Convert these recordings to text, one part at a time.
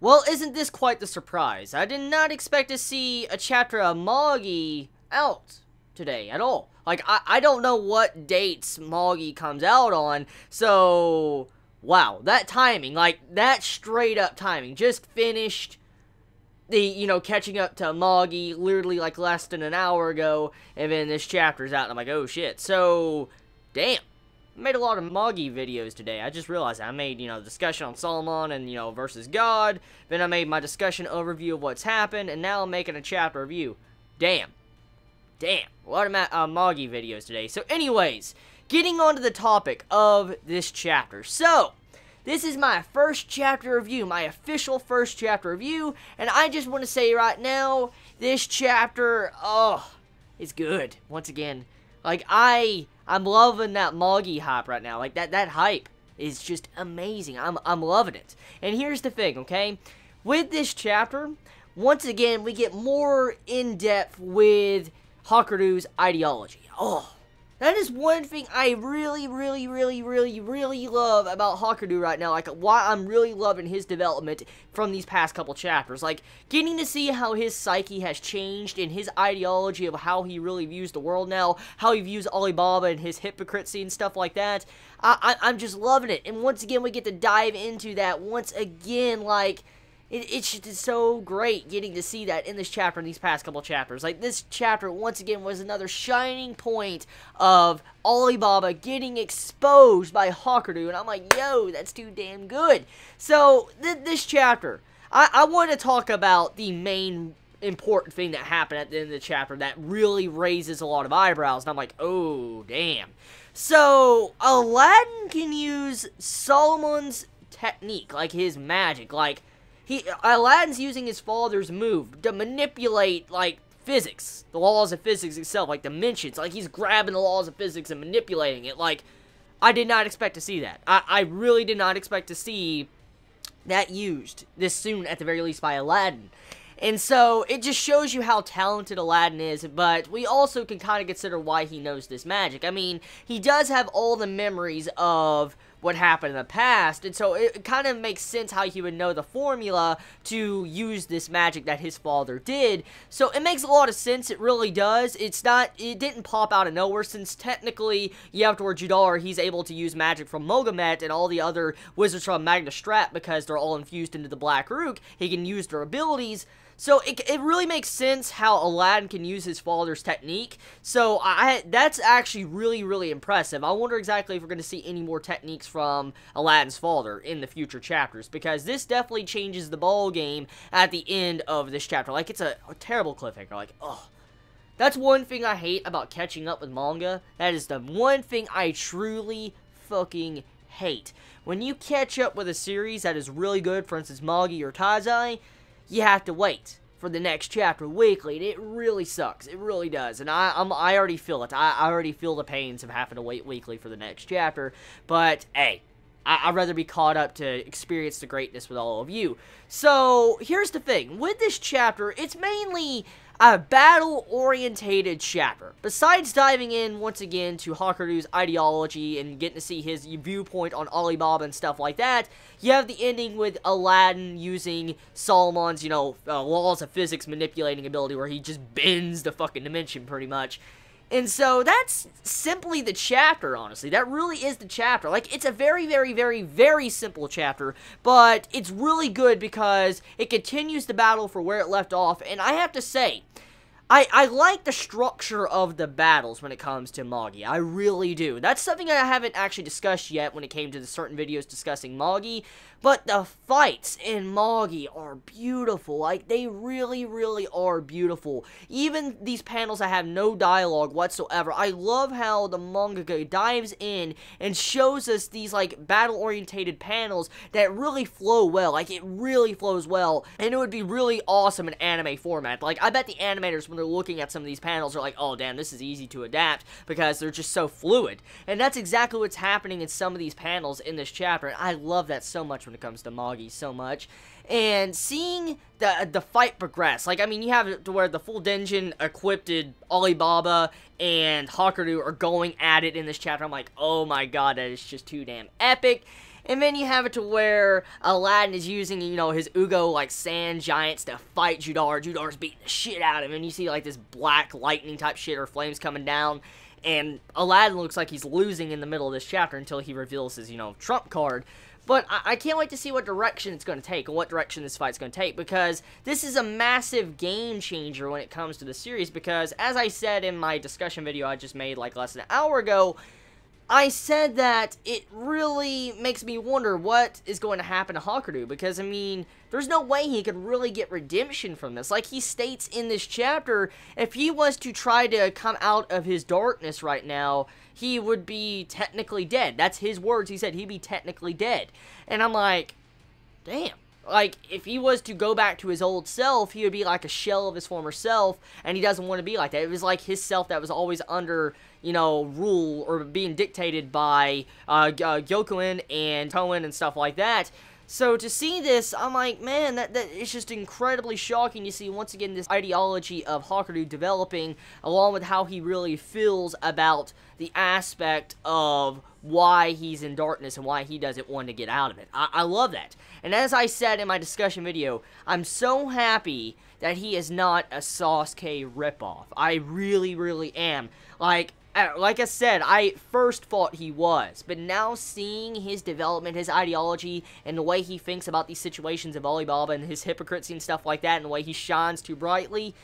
Well, isn't this quite the surprise? I did not expect to see a chapter of Magi out today at all. Like, I don't know what dates Magi comes out on, so, wow, that timing, like, that straight up timing, just finished the, catching up to Magi literally, like, less than an hour ago, and then this chapter's out, and I'm like, oh, shit, so, damn. I made a lot of Magi videos today. I just realized I made, discussion on Solomon and, versus God. Then I made my discussion overview of what's happened, and now I'm making a chapter review. Damn. Damn. A lot of Magi videos today. So anyways, getting on to the topic of this chapter. So, this is my first chapter review, my official first chapter review, and I just want to say right now, this chapter, it's good. Once again, like, I'm loving that Magi hype right now. Like, that hype is just amazing. I'm loving it. And here's the thing, okay? With this chapter, once again, we get more in-depth with Hakuryuu's ideology. Oh, that is one thing I really love about Hakuryuu right now. Like, why I'm really loving his development from these past couple chapters. Like, getting to see how his psyche has changed and his ideology of how he really views the world now, how he views Alibaba and his hypocrisy and stuff like that. I'm just loving it. And once again, we get to dive into that once again, like, it's just so great getting to see that in this chapter, in these past couple chapters. Like, this chapter, once again, was another shining point of Alibaba getting exposed by Hakuryuu, and I'm like, yo, that's too damn good. So, this chapter, I want to talk about the main important thing that happened at the end of the chapter that really raises a lot of eyebrows, and I'm like, oh, damn. So, Aladdin can use Solomon's technique, like his magic, like, Aladdin's using his father's move to manipulate, like, physics. The laws of physics itself, like dimensions. Like, he's grabbing the laws of physics and manipulating it. Like, I did not expect to see that. I really did not expect to see that used this soon, at the very least, by Aladdin. And so, it just shows you how talented Aladdin is, but we also can kind of consider why he knows this magic. I mean, he does have all the memories of what happened in the past, and so it kind of makes sense how he would know the formula to use this magic that his father did. So it makes a lot of sense, it really does. It didn't pop out of nowhere, since technically, after Judar, he's able to use magic from Mogamet and all the other wizards from Magna Strat, because they're all infused into the Black Rook. He can use their abilities. So, it really makes sense how Aladdin can use his father's technique. So, that's actually really impressive. I wonder exactly if we're going to see any more techniques from Aladdin's father in the future chapters, because this definitely changes the ball game at the end of this chapter. Like, it's a terrible cliffhanger. Like, ugh. That's one thing I hate about catching up with manga. That is the one thing I truly fucking hate. When you catch up with a series that is really good, for instance, Magi or Taizai, you have to wait for the next chapter weekly, and it really sucks. It really does, and I already feel it. I already feel the pains of having to wait weekly for the next chapter, but hey, I'd rather be caught up to experience the greatness with all of you. So, here's the thing. With this chapter, it's mainly a battle-orientated chapter. Besides diving in, once again, to Hakuryuu's ideology and getting to see his viewpoint on Alibaba and stuff like that, you have the ending with Aladdin using Solomon's, laws of physics manipulating ability, where he just bends the fucking dimension, pretty much. And so, that's simply the chapter, honestly. That really is the chapter. Like, it's a very simple chapter, but it's really good because it continues the battle for where it left off, and I have to say, I like the structure of the battles when it comes to Magi. I really do. That's something I haven't actually discussed yet when it came to the certain videos discussing Magi, but the fights in Magi are beautiful. Like, they really are beautiful. Even these panels that have no dialogue whatsoever, I love how the mangaka dives in and shows us these, like, battle-orientated panels that really flow well. Like, it really flows well, and it would be really awesome in anime format. Like, I bet the animators, when they're looking at some of these panels, are like, oh, damn, this is easy to adapt, because they're just so fluid. And that's exactly what's happening in some of these panels in this chapter, and I love that so much when it comes to Magi, so much. And seeing the fight progress, like, I mean, you have it to where the full Denjin equipped Alibaba and Hakuryuu are going at it in this chapter. I'm like, oh my god, that is just too damn epic. And then you have it to where Aladdin is using, you know, his Ugo, like, sand giants to fight Judar. Judar's beating the shit out of him, and you see, like, this black lightning type shit or flames coming down. And Aladdin looks like he's losing in the middle of this chapter until he reveals his, you know, trump card. But I can't wait to see what direction it's going to take, and what direction this fight's going to take, because this is a massive game changer when it comes to the series, because, as I said in my discussion video I just made, like, less than an hour ago, I said that it really makes me wonder what is going to happen to Hakuryuu, because, I mean, there's no way he could really get redemption from this. Like he states in this chapter, if he was to try to come out of his darkness right now, he would be technically dead. That's his words. He said he'd be technically dead. And I'm like, damn. Like, if he was to go back to his old self, he would be like a shell of his former self, and he doesn't want to be like that. It was like his self that was always under, you know, rule, or being dictated by Gyokuin and Toin and stuff like that. So to see this, I'm like, man, that it's just incredibly shocking to see, once again, this ideology of Hakuryuu developing, along with how he really feels about the aspect of why he's in darkness and why he doesn't want to get out of it. I love that. And as I said in my discussion video, I'm so happy that he is not a Sasuke ripoff. I really, really am. Like I said, I first thought he was, but now seeing his development, his ideology, and the way he thinks about these situations of Alibaba and his hypocrisy and stuff like that, and the way he shines too brightly,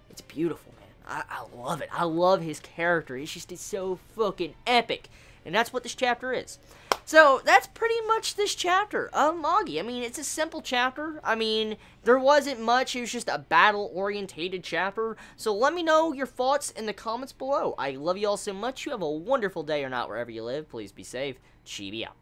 it's beautiful, man. I love it. I love his character. It's so fucking epic. And that's what this chapter is. So, that's pretty much this chapter of Magi. I mean, it's a simple chapter. I mean, there wasn't much. It was just a battle-orientated chapter. So, let me know your thoughts in the comments below. I love you all so much. You have a wonderful day or not wherever you live. Please be safe. Chibi out.